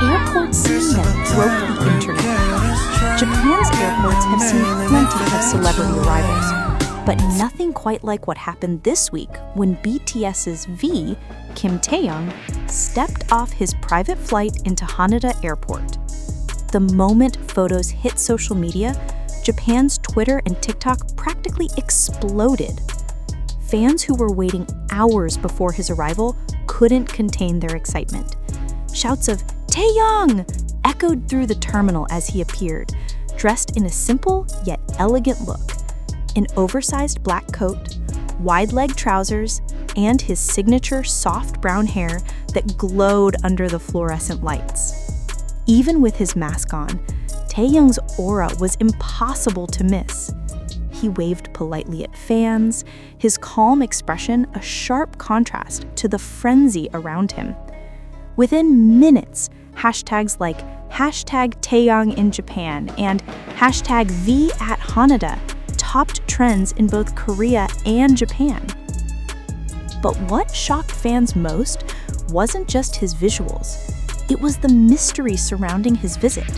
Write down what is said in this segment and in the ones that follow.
airport scene that broke the internet. Japan's airports have seen plenty of celebrity arrivals, but nothing quite like what happened this week when BTS's V, Kim Taehyung, stepped off his private flight into Haneda Airport. The moment photos hit social media, Japan's Twitter and TikTok practically exploded. Fans who were waiting hours before his arrival couldn't contain their excitement. Shouts of "Taehyung!" echoed through the terminal as he appeared, dressed in a simple yet elegant look. An oversized black coat, wide-leg trousers, and his signature soft brown hair that glowed under the fluorescent lights. Even with his mask on, Taehyung's aura was impossible to miss. He waved politely at fans, his calm expression a sharp contrast to the frenzy around him. Within minutes, hashtags like #Taehyung in Japan and #V at Haneda topped trends in both Korea and Japan. But what shocked fans most wasn't just his visuals. It was the mystery surrounding his visit.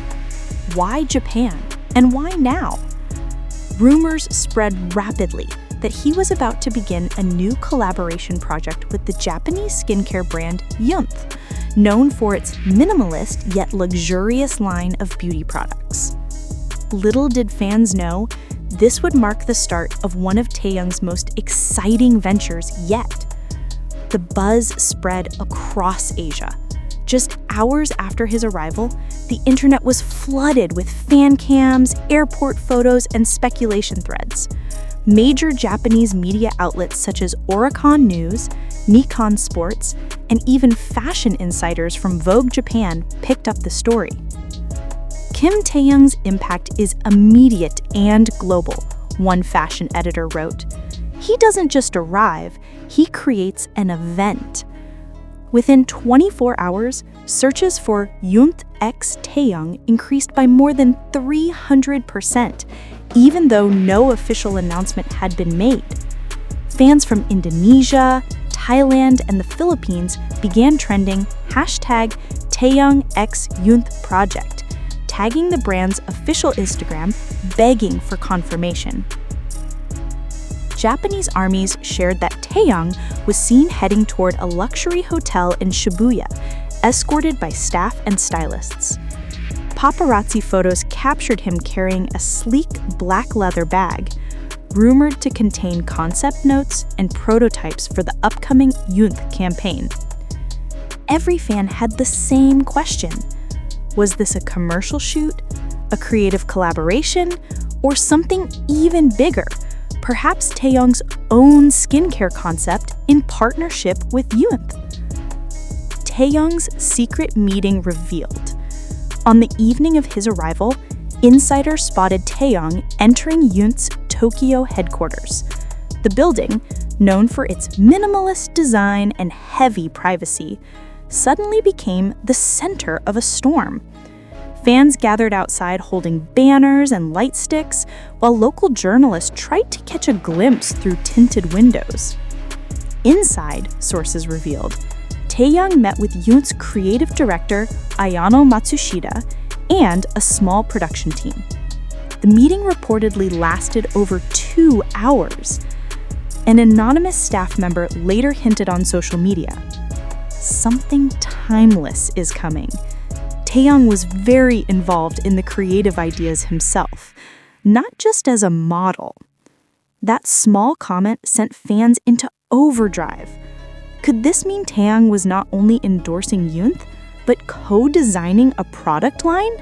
Why Japan? And why now? Rumors spread rapidly that he was about to begin a new collaboration project with the Japanese skincare brand YUNTH, known for its minimalist yet luxurious line of beauty products. Little did fans know, this would mark the start of one of Taehyung's most exciting ventures yet. The buzz spread across Asia. Just hours after his arrival, the internet was flooded with fan cams, airport photos, and speculation threads. Major Japanese media outlets such as Oricon News, Nikon Sports, and even fashion insiders from Vogue Japan picked up the story. Kim Taehyung's impact is immediate and global, one fashion editor wrote. He doesn't just arrive, he creates an event. Within 24 hours, searches for YUNTH x Taehyung increased by more than 300%, even though no official announcement had been made. Fans from Indonesia, Thailand, and the Philippines began trending #Taehyung x YUNTH project, tagging the brand's official Instagram, begging for confirmation. Japanese armies shared that Taehyung was seen heading toward a luxury hotel in Shibuya, escorted by staff and stylists. Paparazzi photos captured him carrying a sleek black leather bag, rumored to contain concept notes and prototypes for the upcoming YUNTH campaign. Every fan had the same question. Was this a commercial shoot, a creative collaboration, or something even bigger? Perhaps Taehyung's own skincare concept in partnership with YUNTH. Taehyung's secret meeting revealed. On the evening of his arrival, insiders spotted Taehyung entering YUNTH's Tokyo headquarters. The building, known for its minimalist design and heavy privacy, suddenly became the center of a storm. Fans gathered outside holding banners and light sticks, while local journalists tried to catch a glimpse through tinted windows. Inside, sources revealed, Taehyung met with YUNTH's creative director, Ayano Matsushita, and a small production team. The meeting reportedly lasted over 2 hours. An anonymous staff member later hinted on social media, "Something timeless is coming." Taehyung was very involved in the creative ideas himself, not just as a model. That small comment sent fans into overdrive. Could this mean Taehyung was not only endorsing YUNTH, but co-designing a product line?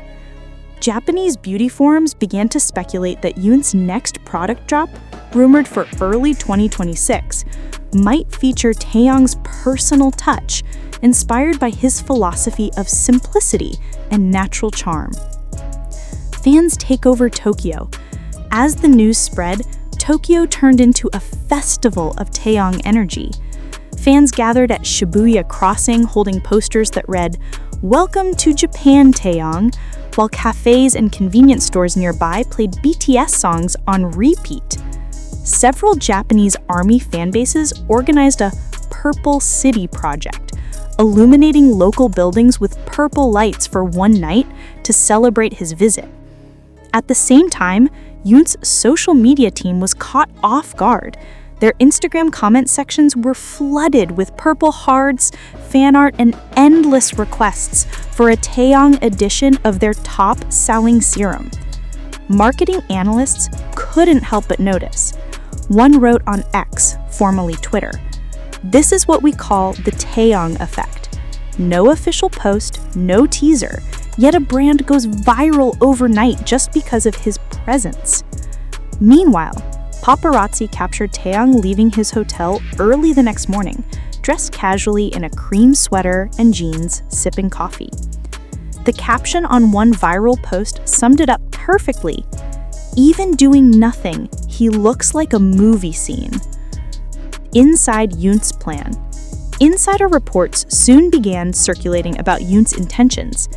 Japanese beauty forums began to speculate that YUNTH's next product drop, rumored for early 2026, might feature Taehyung's personal touch, inspired by his philosophy of simplicity and natural charm. Fans take over Tokyo. As the news spread, Tokyo turned into a festival of Taehyung energy. Fans gathered at Shibuya Crossing holding posters that read, "Welcome to Japan, Taehyung," while cafes and convenience stores nearby played BTS songs on repeat. Several Japanese army fan bases organized a Purple City project, illuminating local buildings with purple lights for one night to celebrate his visit. At the same time, YUNTH's social media team was caught off guard. Their Instagram comment sections were flooded with purple hearts, fan art, and endless requests for a Taehyung edition of their top-selling serum. Marketing analysts couldn't help but notice. One wrote on X, formerly Twitter, "This is what we call the Taehyung effect. No official post, no teaser, yet a brand goes viral overnight just because of his presence." Meanwhile, paparazzi captured Taehyung leaving his hotel early the next morning, dressed casually in a cream sweater and jeans, sipping coffee. The caption on one viral post summed it up perfectly. "Even doing nothing, he looks like a movie scene." Inside YUNTH's plan, insider reports soon began circulating about YUNTH's intentions.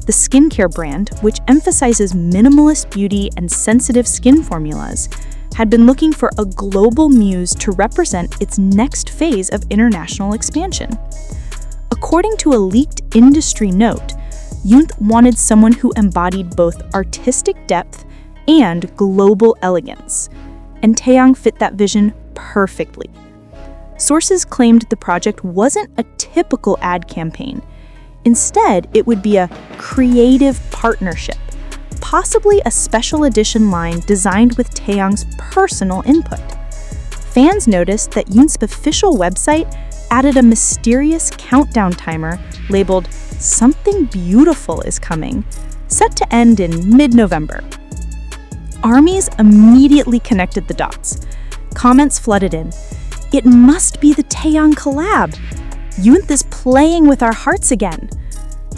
The skincare brand, which emphasizes minimalist beauty and sensitive skin formulas, had been looking for a global muse to represent its next phase of international expansion. According to a leaked industry note, YUNTH wanted someone who embodied both artistic depth and global elegance, and Taehyung fit that vision perfectly. Sources claimed the project wasn't a typical ad campaign. Instead, it would be a creative partnership, possibly a special edition line designed with Taehyung's personal input. Fans noticed that YUNTH's official website added a mysterious countdown timer labeled "Something Beautiful is Coming," set to end in mid-November. Armies immediately connected the dots. Comments flooded in. "It must be the Taehyung collab. YUNTH is playing with our hearts again."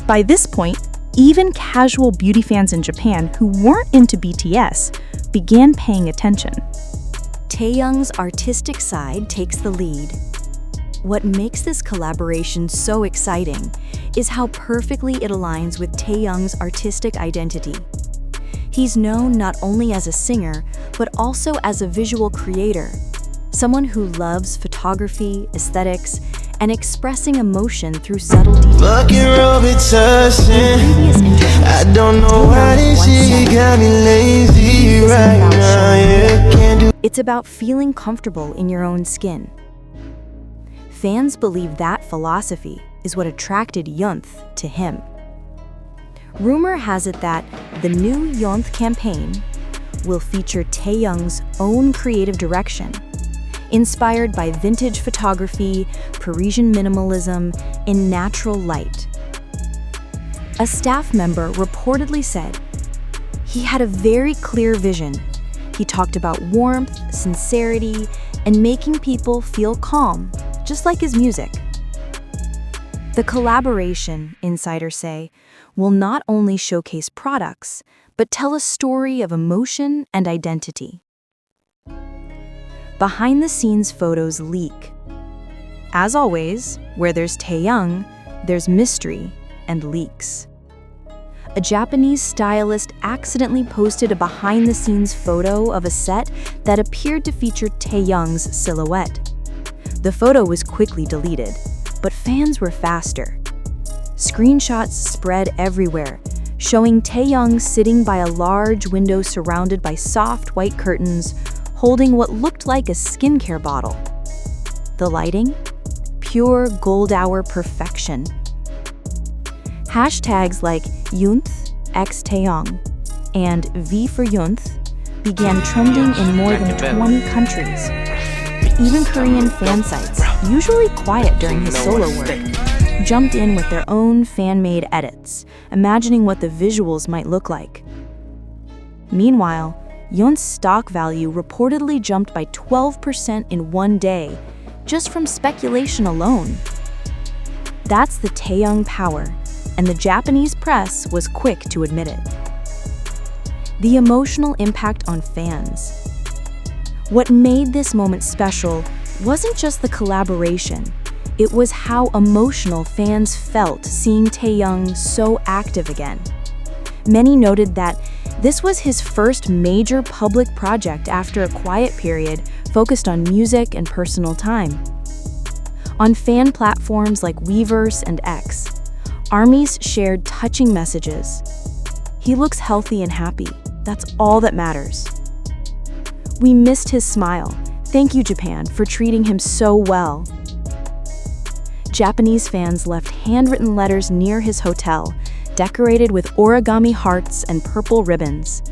By this point, even casual beauty fans in Japan who weren't into BTS began paying attention. Taehyung's artistic side takes the lead. What makes this collaboration so exciting is how perfectly it aligns with Taehyung's artistic identity. He's known not only as a singer, but also as a visual creator, someone who loves photography, aesthetics, and expressing emotion through subtle details. In previous interviews, I don't know why this shit got me lazy right now. It's about feeling comfortable in your own skin. Fans believe that philosophy is what attracted YUNTH to him. Rumor has it that the new YUNTH campaign will feature Taehyung's own creative direction, inspired by vintage photography, Parisian minimalism, and natural light. A staff member reportedly said, "He had a very clear vision. He talked about warmth, sincerity, and making people feel calm, just like his music." The collaboration, insiders say, will not only showcase products, but tell a story of emotion and identity. Behind-the-scenes photos leak. As always, where there's Taehyung, there's mystery and leaks. A Japanese stylist accidentally posted a behind-the-scenes photo of a set that appeared to feature Taehyung's silhouette. The photo was quickly deleted, but fans were faster. Screenshots spread everywhere, showing Taehyung sitting by a large window surrounded by soft white curtains, holding what looked like a skincare bottle. The lighting? Pure gold hour perfection. Hashtags like YUNTH x Taehyung and V for YUNTH began trending in more than 20 countries. Even Korean fan sites, usually quiet during his solo work, jumped in with their own fan-made edits, imagining what the visuals might look like. Meanwhile, YUNTH's stock value reportedly jumped by 12% in one day, just from speculation alone. That's the Taehyung power, and the Japanese press was quick to admit it. The emotional impact on fans. What made this moment special wasn't just the collaboration, it was how emotional fans felt seeing Taehyung so active again. Many noted that this was his first major public project after a quiet period focused on music and personal time. On fan platforms like Weverse and X, armies shared touching messages. He looks healthy and happy. That's all that matters. We missed his smile. Thank you, Japan, for treating him so well. Japanese fans left handwritten letters near his hotel, decorated with origami hearts and purple ribbons.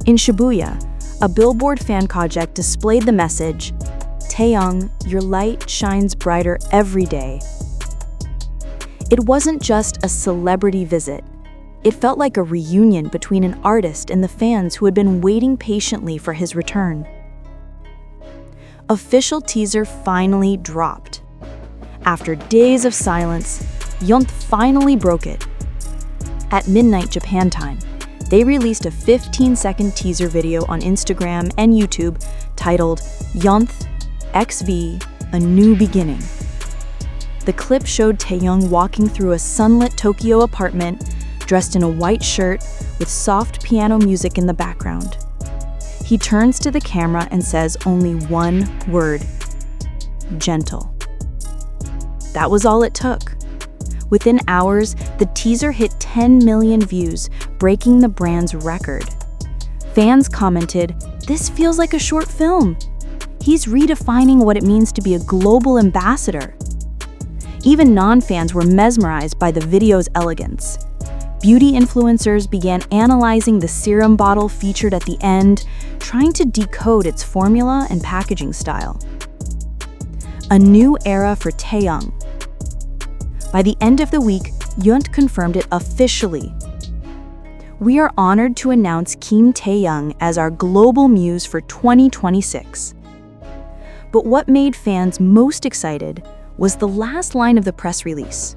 In Shibuya, a billboard fan project displayed the message, "Taehyung, your light shines brighter every day." It wasn't just a celebrity visit. It felt like a reunion between an artist and the fans who had been waiting patiently for his return. Official teaser finally dropped. After days of silence, YUNTH finally broke it. At midnight Japan time, they released a 15-second teaser video on Instagram and YouTube titled YUNTH XV, A New Beginning. The clip showed Taehyung walking through a sunlit Tokyo apartment, dressed in a white shirt with soft piano music in the background. He turns to the camera and says only one word: gentle. That was all it took. Within hours, the teaser hit 10 million views, breaking the brand's record. Fans commented, "This feels like a short film. He's redefining what it means to be a global ambassador." Even non-fans were mesmerized by the video's elegance. Beauty influencers began analyzing the serum bottle featured at the end, trying to decode its formula and packaging style. A new era for Taehyung. By the end of the week, YUNTH confirmed it officially. We are honored to announce Kim Taehyung as our global muse for 2026. But what made fans most excited was the last line of the press release: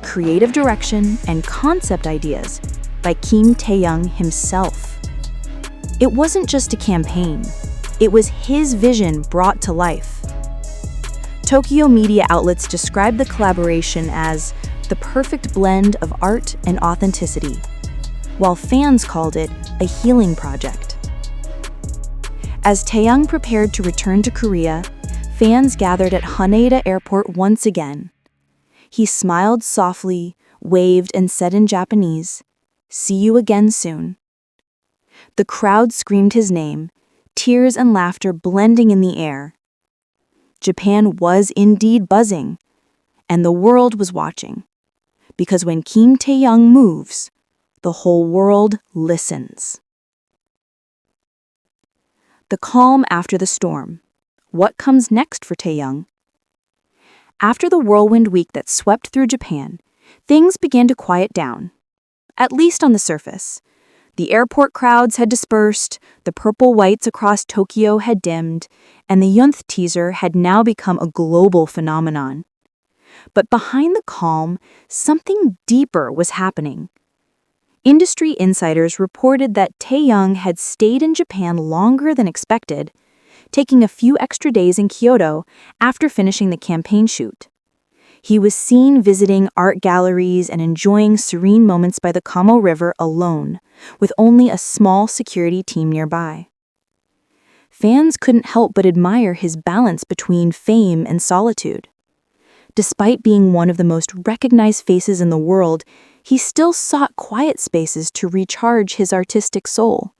creative direction and concept ideas by Kim Taehyung himself. It wasn't just a campaign, it was his vision brought to life. Tokyo media outlets described the collaboration as the perfect blend of art and authenticity, while fans called it a healing project. As Taehyung prepared to return to Korea, fans gathered at Haneda Airport once again. He smiled softly, waved, and said in Japanese, "See you again soon." The crowd screamed his name, tears and laughter blending in the air. Japan was indeed buzzing, and the world was watching. Because when Kim Taehyung moves, the whole world listens. The calm after the storm. What comes next for Taehyung? After the whirlwind week that swept through Japan, things began to quiet down, at least on the surface. The airport crowds had dispersed, the purple whites across Tokyo had dimmed, and the YUNTH teaser had now become a global phenomenon. But behind the calm, something deeper was happening. Industry insiders reported that Taehyung had stayed in Japan longer than expected, taking a few extra days in Kyoto after finishing the campaign shoot. He was seen visiting art galleries and enjoying serene moments by the Kamo River alone, with only a small security team nearby. Fans couldn't help but admire his balance between fame and solitude. Despite being one of the most recognized faces in the world, he still sought quiet spaces to recharge his artistic soul.